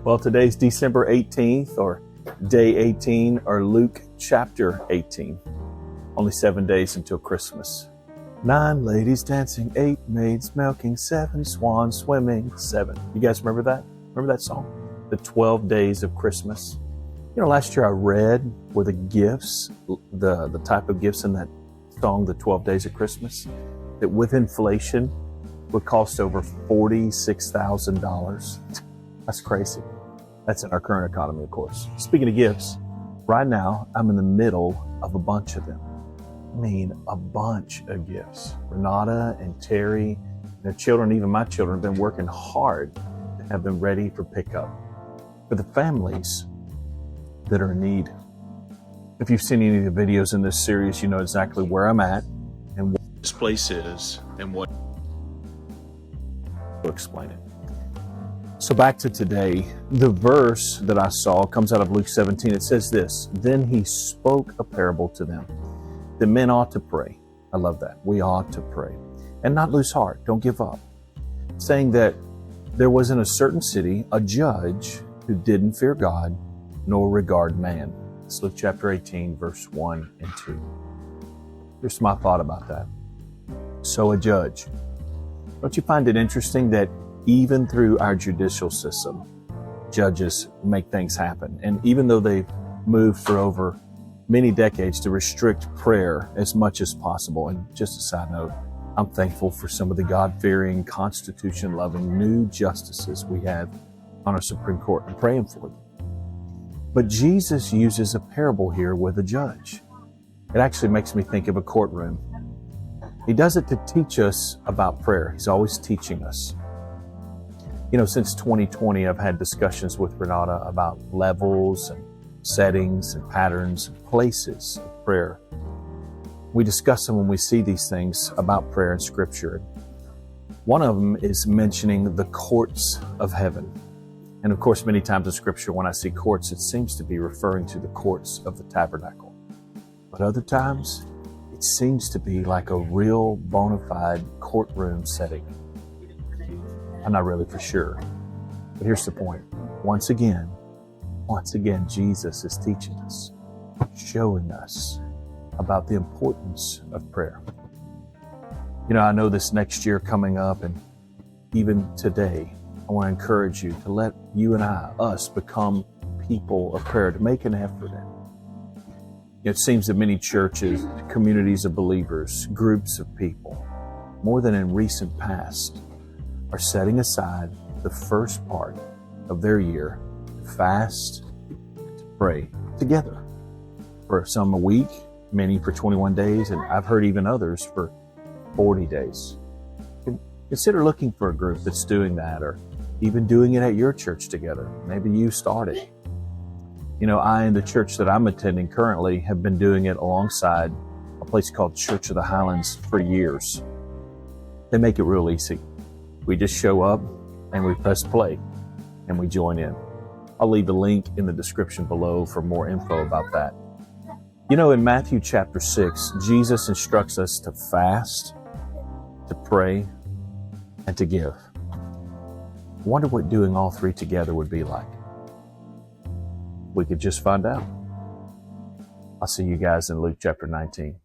Well, today's December 18th, or day 18, or Luke chapter 18. Only 7 days until Christmas. 9 ladies dancing, 8 maids milking, 7 swans swimming, 7. You guys remember that? Remember that song? The 12 days of Christmas. You know, last year I read were the gifts, the type of gifts in that song, the 12 days of Christmas, that with inflation would cost over $46,000. That's crazy. That's in our current economy, of course. Speaking of gifts, right now I'm in the middle of a bunch of them. I mean, a bunch of gifts. Renata and Terry, their children, even my children, have been working hard to have them ready for pickup. For the families that are in need. If you've seen any of the videos in this series, you know exactly where I'm at and what this place is and what to explain it. So back to today, the verse that I saw comes out of Luke 17. It says this, "Then he spoke a parable to them. The men ought to pray." I love that. We ought to pray and not lose heart. Don't give up. Saying that there was in a certain city a judge who didn't fear God nor regard man. It's Luke chapter 18, verse 1 and 2. Here's my thought about that. So a judge. Don't you find it interesting that even through our judicial system, judges make things happen? And even though they've moved for over many decades to restrict prayer as much as possible, and just a side note, I'm thankful for some of the God-fearing, Constitution-loving new justices we have on our Supreme Court. I'm praying for them. But Jesus uses a parable here with a judge. It actually makes me think of a courtroom. He does it to teach us about prayer. He's always teaching us. You know, since 2020, I've had discussions with Renata about levels and settings and patterns and places of prayer. We discuss them when we see these things about prayer in Scripture. One of them is mentioning the courts of heaven. And of course, many times in Scripture, when I see courts, it seems to be referring to the courts of the tabernacle. But other times, it seems to be like a real bona fide courtroom setting. I'm not really for sure. But here's the point. Once again, Jesus is teaching us, showing us about the importance of prayer. You know, I know this next year coming up, and even today, I want to encourage you to let you and us become people of prayer, to make an effort in it. It seems that many churches, communities of believers, groups of people, more than in recent past, are setting aside the first part of their year to fast, to pray together. For some a week, many for 21 days, and I've heard even others for 40 days. Consider looking for a group that's doing that, or even doing it at your church together. Maybe you started. You know, I and the church that I'm attending currently have been doing it alongside a place called Church of the Highlands for years. They make it real easy. We just show up and we press play and we join in. I'll leave a link in the description below for more info about that. You know, in Matthew chapter 6, Jesus instructs us to fast, to pray, and to give. I wonder what doing all three together would be like. We could just find out. I'll see you guys in Luke chapter 19.